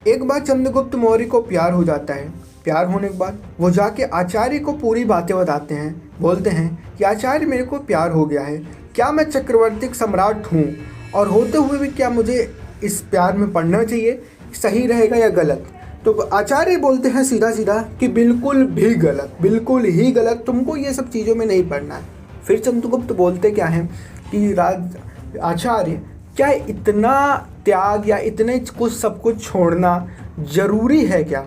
एक बार चंद्रगुप्त मौर्य को प्यार हो जाता है। प्यार होने के बाद वो जाके आचार्य को पूरी बातें बताते हैं। बोलते हैं कि आचार्य, मेरे को प्यार हो गया है, क्या मैं चक्रवर्ती सम्राट हूँ, और होते हुए भी क्या मुझे इस प्यार में पढ़ना चाहिए, सही रहेगा या गलत। तो आचार्य बोलते हैं सीधा सीधा कि बिल्कुल भी गलत, बिल्कुल ही गलत, तुमको ये सब चीज़ों में नहीं पढ़ना है। फिर चंद्रगुप्त बोलते क्या हैं कि आचार्य, क्या इतना त्याग या इतने कुछ सब कुछ छोड़ना जरूरी है क्या?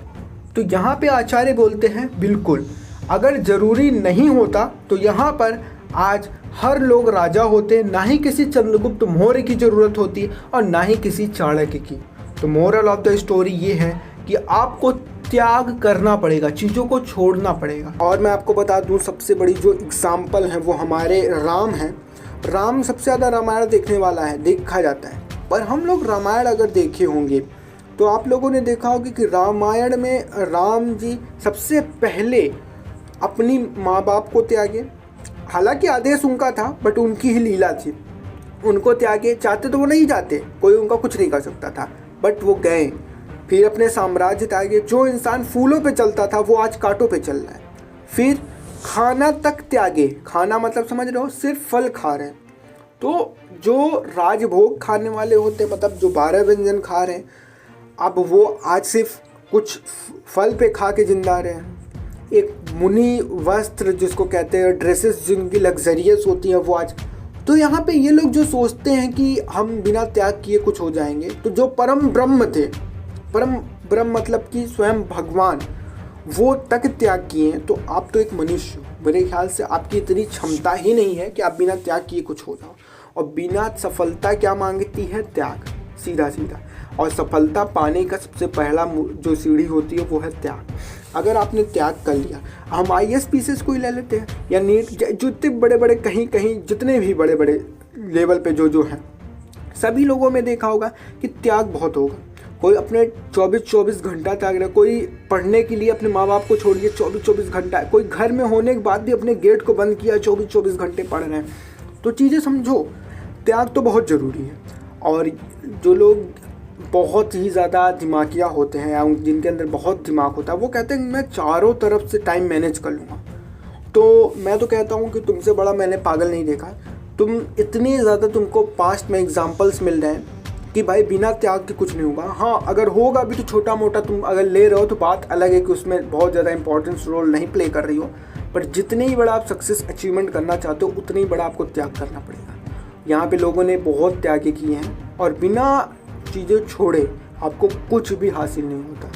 तो यहाँ पे आचार्य बोलते हैं बिल्कुल, अगर जरूरी नहीं होता तो यहाँ पर आज हर लोग राजा होते, ना ही किसी चंद्रगुप्त मौर्य की ज़रूरत होती और ना ही किसी चाणक्य की। तो मोरल ऑफ द स्टोरी ये है कि आपको त्याग करना पड़ेगा, चीज़ों को छोड़ना पड़ेगा। और मैं आपको बता दूं, सबसे बड़ी जो एग्जाम्पल है वो हमारे राम हैं। राम सबसे ज़्यादा रामायण देखने वाला है, देखा जाता है। पर हम लोग रामायण अगर देखे होंगे तो आप लोगों ने देखा होगा कि रामायण में राम जी सबसे पहले अपनी माँ बाप को त्यागे। हालांकि आदेश उनका था, बट उनकी ही लीला थी, उनको त्यागे। चाहते तो वो नहीं जाते, कोई उनका कुछ नहीं कर सकता था, बट वो गए। फिर अपने साम्राज्य त्यागे। जो इंसान फूलों पे चलता था वो आज कांटों पे चल रहा है। फिर खाना तक त्यागे। खाना मतलब समझ रहे हो, सिर्फ फल खा रहे हैं। तो जो राजभोग खाने वाले होते, मतलब जो 12 व्यंजन खा रहे हैं, अब वो आज सिर्फ कुछ फल पे खा के जिंदा रहे हैं। एक मुनि वस्त्र जिसको कहते हैं, ड्रेसेस जिनकी लग्जरियस होती हैं, वो आज। तो यहाँ पे ये लोग जो सोचते हैं कि हम बिना त्याग किए कुछ हो जाएंगे, तो जो परम ब्रह्म थे, परम ब्रह्म मतलब कि स्वयं भगवान, वो तक त्याग किए हैं। तो आप तो एक मनुष्य हो, मेरे ख्याल से आपकी इतनी क्षमता ही नहीं है कि आप बिना त्याग किए कुछ हो जाओ। और बिना सफलता क्या मांगती है? त्याग, सीधा सीधा। और सफलता पाने का सबसे पहला जो सीढ़ी होती है वो है त्याग। अगर आपने त्याग कर लिया, हम IAS को ही ले लेते हैं, या नीट, जो इतने बड़े बड़े कहीं जितने भी बड़े बड़े लेवल पे जो हैं, सभी लोगों में देखा होगा कि त्याग बहुत होगा। कोई अपने 24 घंटा त्याग रहा है, कोई पढ़ने के लिए अपने माँ बाप को छोड़ दिया 24 घंटा, कोई घर में होने के बाद भी अपने गेट को बंद किया, 24 घंटे पढ़ रहे हैं। तो चीज़ें समझो, त्याग तो बहुत ज़रूरी है। और जो लोग बहुत ही ज़्यादा दिमागिया होते हैं या जिनके अंदर बहुत दिमाग होता है, वो कहते हैं मैं चारों तरफ से टाइम मैनेज कर लूँगा। तो मैं तो कहता हूँ कि तुमसे बड़ा मैंने पागल नहीं देखा। तुम इतनी ज़्यादा, तुमको पास्ट में एग्जाम्पल्स मिल रहे हैं कि भाई बिना त्याग के कुछ नहीं होगा। हाँ, अगर होगा भी तो छोटा मोटा तुम अगर ले रहे हो तो बात अलग है कि उसमें बहुत ज़्यादा इंपॉर्टेंस रोल नहीं प्ले कर रही हो। पर जितने ही बड़ा आप सक्सेस अचीवमेंट करना चाहते हो, उतने ही बड़ा आपको त्याग करना पड़ेगा। यहाँ पे लोगों ने बहुत त्याग किए हैं, और बिना चीज़ें छोड़े आपको कुछ भी हासिल नहीं होता।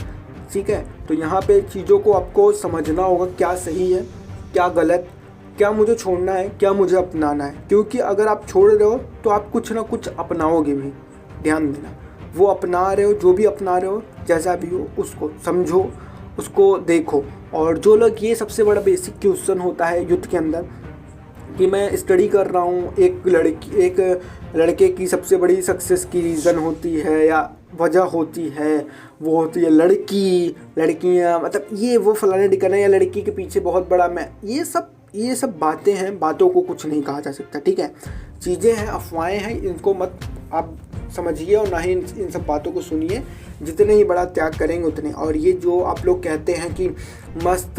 ठीक है, तो यहाँ पे चीज़ों को आपको समझना होगा, क्या सही है, क्या गलत, क्या मुझे छोड़ना है, क्या मुझे अपनाना है। क्योंकि अगर आप छोड़ रहे हो तो आप कुछ ना कुछ अपनाओगे भी। ध्यान देना, वो अपना रहे हो, जो भी अपना रहे हो, जैसा भी हो, उसको समझो, उसको देखो। और जो लोग, ये सबसे बड़ा बेसिक क्वेश्चन होता है युद्ध के अंदर कि मैं स्टडी कर रहा हूँ, एक लड़के की सबसे बड़ी सक्सेस की रीज़न होती है या वजह होती है, वो होती है लड़कियाँ, मतलब ये वो फलाने ठिकाने, या लड़की के पीछे बहुत बड़ा मैं, ये सब बातें हैं, बातों को कुछ नहीं कहा जा सकता। ठीक है, चीज़ें हैं, अफवाहें हैं, इनको मत आप समझिए और ना ही इन सब बातों को सुनिए। जितने ही बड़ा त्याग करेंगे उतने। और ये जो आप लोग कहते हैं कि मस्त,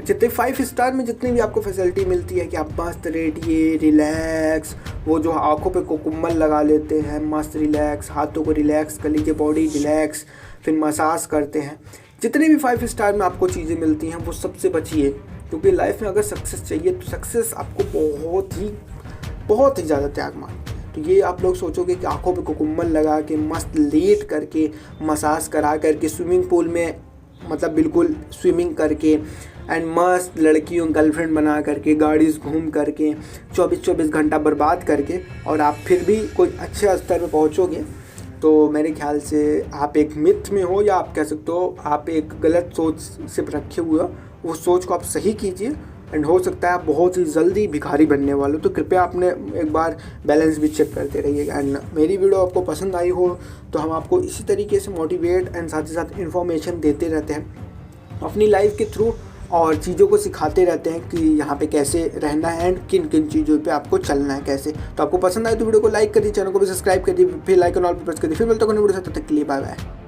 जितने 5 स्टार में जितनी भी आपको फैसिलिटी मिलती है कि आप मस्त लेटिए, रिलैक्स, वो जो आँखों पे कुकुम्बल लगा लेते हैं, मस्त रिलैक्स, हाथों को रिलैक्स कर लीजिए, बॉडी रिलैक्स, फिर मसाज करते हैं, जितनी भी 5 स्टार में आपको चीज़ें मिलती हैं वो सबसे बचिए। क्योंकि लाइफ में अगर सक्सेस चाहिए तो सक्सेस आपको बहुत ही ज़्यादा त्याग मांगती है। तो ये आप लोग सोचोगे कि आंखों पे कुकुम्बल लगा के, मस्त लेट करके, मसाज करा करके, स्विमिंग पूल में मतलब बिल्कुल स्विमिंग करके, एंड मस्त लड़कियों गर्लफ्रेंड बना करके, गाड़ीज घूम करके, 24 घंटा बर्बाद करके, और आप फिर भी कोई अच्छे स्तर पर पहुँचोगे, तो मेरे ख्याल से आप एक मिथ में हो, या आप कह सकते हो आप एक गलत सोच से रखे हुए हो। वो सोच को आप सही कीजिए, एंड हो सकता है आप बहुत ही जल्दी भिखारी बनने वाले हो। तो कृपया आपने एक बार बैलेंस भी चेक करते रहिएगा। एंड मेरी वीडियो आपको पसंद आई हो तो हम आपको इसी तरीके से मोटिवेट एंड साथ ही साथ इन्फॉर्मेशन देते रहते हैं अपनी लाइफ के थ्रू, और चीज़ों को सिखाते रहते हैं कि यहाँ पे कैसे रहना है एंड किन किन चीज़ों पे आपको चलना है कैसे। तो आपको पसंद आए तो वीडियो को लाइक कर दीजिए, चैनल को भी सब्सक्राइब कर दीजिए, फिर लाइक और ऑल पे प्रेस कर दीजिए। फिर मिलते हैं वीडियो से, तब तक के लिए बाय बाय।